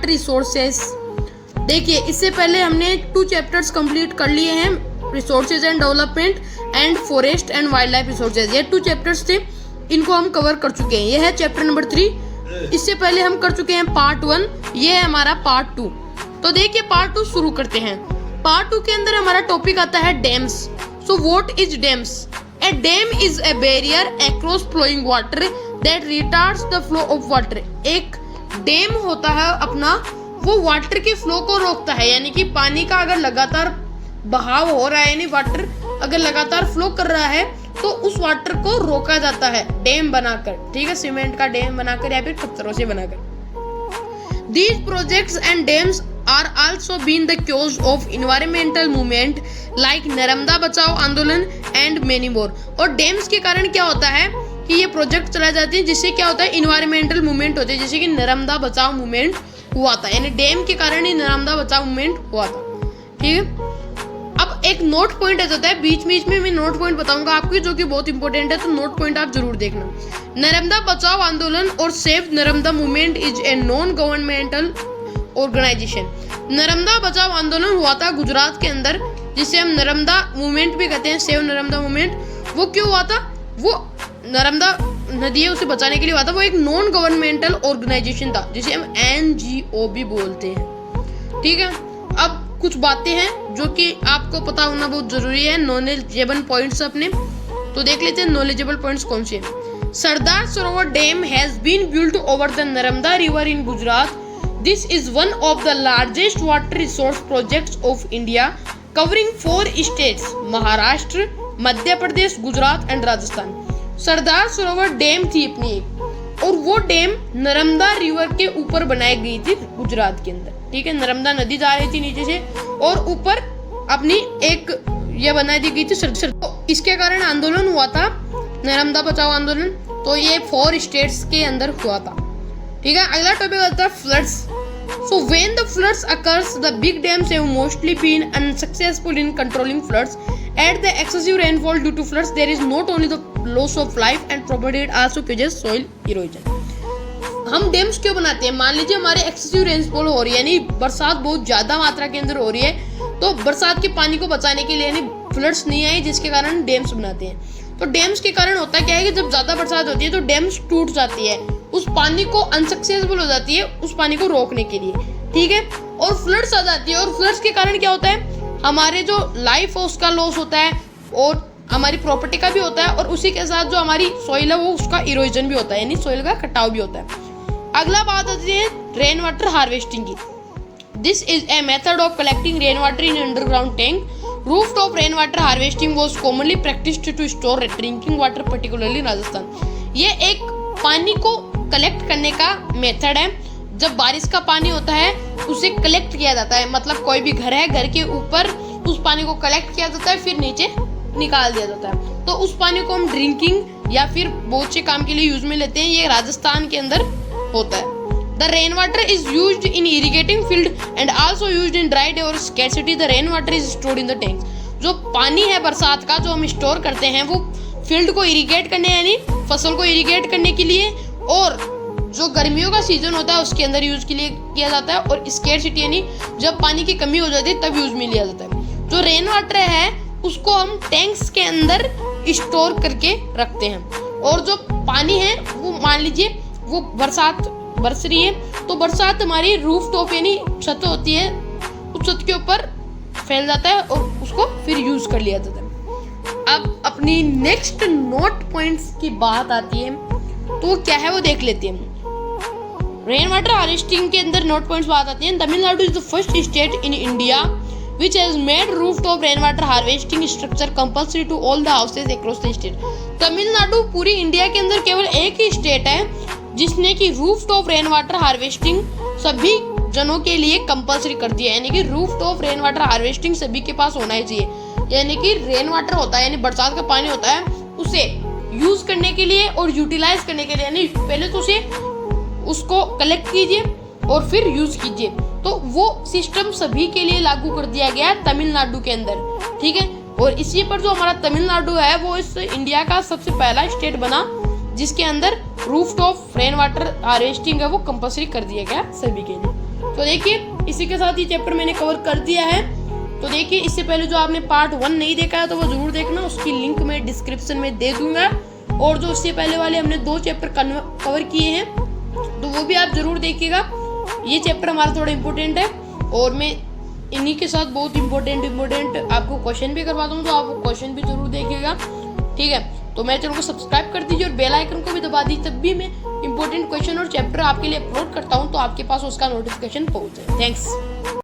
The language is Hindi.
Water resources. देखिए इससे पहले हमने 2 चैप्टर्स कंप्लीट कर लिए हैं, resources and development and forest and wild life resources. ये 2 चैप्टर्स थे, इनको हम कवर कर चुके हैं। ये है चैप्टर नंबर 3। इससे पहले हम कर चुके हैं पार्ट 1, ये है हमारा पार्ट 2। तो देखिए पार्ट 2 शुरू करते हैं। पार्ट 2 के अंदर हमारा टॉपिक आता है dams. So what is dams? A dam is a barrier across flowing water that retards the flow of water. एक डैम होता है अपना, वो वाटर के फ्लो को रोकता है, यानी कि पानी का अगर लगातार बहाव हो रहा है, यानी वाटर अगर लगातार फ्लो कर रहा है तो उस वाटर को रोका जाता है डैम बनाकर, ठीक है, सीमेंट का डैम बनाकर या फिर पत्थरों से बनाकर। These projects and dams are also been the cause of environmental movement like Narmada Bachao आंदोलन and many more। और डैम्स के कारण क्या होता है कि ये प्रोजेक्ट चलाए जाते हैं, जिससे क्या होता है इन्वायरमेंटल मूवमेंट होते हैं, जैसे कि नर्मदा बचाओ मूवमेंट हुआ था, यानी डैम के कारण ही नर्मदा बचाओ मूवमेंट हुआ था, ठीक है। अब एक नोट पॉइंट आ जाता है, बीच बीच में मैं नोट पॉइंट बताऊंगा आपको जो कि बहुत इंपॉर्टेंट है, तो नोट पॉइंट आप जरूर देखना। नर्मदा बचाओ आंदोलन और save Narmada movement is a non governmental organisation. Narmada Bachao Andolan हुआ था गुजरात के अंदर, जिसे हम नर्मदा मूवमेंट भी कहते हैं, सेव नर्मदा मूवमेंट। वो क्यों हुआ था? वो नर्मदा नदी है उसे बचाने के लिए हुआ था। वो एक नॉन गवर्नमेंटल ऑर्गेनाइजेशन था, जिसे हम NGO भी बोलते हैं, ठीक है। अब कुछ बातें हैं जो कि आपको पता होना बहुत जरूरी है, नॉलेजेबल पॉइंट्स अपने, तो देख लेते हैं नॉलेजेबल पॉइंट्स कौन से हैं। Sardar Sarovar dam has been built over the Narmada river in Gujarat. This is one of the largest water resource projects of India covering 4 states Maharashtra, Madhya Pradesh, Gujarat and Rajasthan. Sardar Sarovar dam थी अपनी एक, और वो डैम नर्मदा रिवर के ऊपर बनाई गई थी गुजरात के अंदर, ठीक है। नर्मदा नदी जा रही थी नीचे से और ऊपर अपनी एक ये बना दी गई थी तो इसके कारण आंदोलन हुआ था, नर्मदा बचाओ आंदोलन। तो ये 4 स्टेट्स के अंदर हुआ था, ठीक है। अगला टॉपिक आता है floods. So when the floods occurs the big dams have mostly been unsuccessful in controlling floods. At the excessive rainfall due to floods, there is not only the loss of life and property, it also causes soil erosion। हम डैम्स क्यों बनाते हैं? मान लीजिए हमारे एक्सेसिव रेनफॉल हो रही है, यानी बरसात बहुत ज्यादा मात्रा के अंदर हो रही है, तो बरसात के पानी को बचाने के लिए यानी फ्लड्स नहीं आए, जिसके कारण डैम्स बनाते हैं। तो डैम्स के कारण होता क्या है कि जब ज्यादा बरसात होती है तो डैम्स टूट जाती है, उस पानी को अनसक्सेसफुल हो जाती है उस पानी को रोकने के लिए, ठीक है। और फ्लड्स आ जाती है, और फ्लड्स के कारण क्या होता है, हमारे जो लाइफ है उसका लॉस होता है और हमारी प्रॉपर्टी का भी होता है, और उसी के साथ जो हमारी सॉइल है वो उसका इरोजन भी होता है, यानी सॉइल का कटाव भी होता है। अगला बात आती है रेन वाटर हार्वेस्टिंग की। This is a method of collecting rain water in underground tank. Roof top rain water harvesting was commonly practised to store drinking water, particularly Rajasthan. ये एक पानी को कलेक्ट करने का मेथड है। जब बारिश का पानी होता है उसे कलेक्ट किया जाता है, मतलब कोई भी घर है, घर के ऊपर उस पानी को कलेक्ट किया जाता है, फिर नीचे निकाल दिया जाता है। तो उस पानी को हम ड्रिंकिंग या फिर बहुत से काम के लिए यूज में लेते हैं। ये राजस्थान के अंदर होता है। The rain water is used in irrigating field and also used in dry day और scarcity. The rain water is stored in the tanks. जो पानी है बरसात का जो हम स्टोर करते हैं वो फील्ड को इरिगेट करने, यानी फसल को इरिगेट करने के लिए, और जो गर्मियों का सीजन होता है उसके अंदर यूज के लिए किया जाता है, और स्कैर्सिटी यानी जब पानी की कमी हो जाती है तब यूज में लिया जाता है। जो रेन वाटर है उसको हम टैंक्स के अंदर स्टोर करके रखते हैं, और जो पानी है वो मान लीजिए वो बरसात बरस रही है तो बरसात हमारी रूफ टॉप यानी छत होती है, उस छत के ऊपर फैल जाता है और उसको फिर यूज कर लिया जाता है। अब अपनी नेक्स्ट नोट पॉइंट्स की बात आती है, तो वो क्या है वो देख लेते हैं। रेन वाटर हार्वेस्टिंग के अंदर नोट पॉइंट्स बात आती हैं। Tamil Nadu is the first state in India which has made rooftop rainwater harvesting structure compulsory to all the houses across the state। Tamil Nadu पूरी इंडिया के अंदर केवल एक ही स्टेट है जिसने कि रूफटॉप रेन वाटर हार्वेस्टिंग सभी जनों के लिए कंपलसरी कर दिया है, यानी कि रूफटॉप रेन वाटर हार्वेस्टिंग सभी के पास होना ही चाहिए। यानी कि रेन वाटर होता है, यानी बरसात का पानी होता है, उसे यूज करने के लिए और यूटिलाइज करने के लिए, यानी पहले तो उसे उसको कलेक्ट कीजिए और फिर यूज कीजिए। तो वो सिस्टम सभी के लिए लागू कर दिया गया है तमिलनाडु के अंदर, ठीक है। और इसी पर जो हमारा तमिलनाडु है वो इस इंडिया का सबसे पहला स्टेट बना जिसके अंदर रूफटॉप रेन वाटर हार्वेस्टिंग है वो कंपलसरी कर दिया गया सभी के लिए। तो देखिए इसी के साथ ये चैप्टर मैंने कवर कर दिया है। तो देखिए इससे पहले जो आपने पार्ट 1 नहीं देखा है तो वो जरूर देखना, उसकी लिंक मैं डिस्क्रिप्शन में दे दूंगा। और जो इससे पहले वाले हमने 2 चैप्टर कवर किए हैं तो वो भी आप जरूर देखिएगा। ये चैप्टर हमारा थोड़ा इम्पोर्टेंट है और मैं इन्हीं के साथ बहुत इम्पोर्टेंट आपको क्वेश्चन भी करवा दूँ, तो आप क्वेश्चन भी जरूर देखिएगा। ठीक है, तो मेरे चैनल को सब्सक्राइब कर दीजिए और बेल आइकन को भी दबा दीजिए, तब भी मैं इंपॉर्टेंट क्वेश्चन और चैप्टर आपके लिए अपलोड करता हूँ तो आपके पास उसका नोटिफिकेशन पहुँचे। थैंक्स।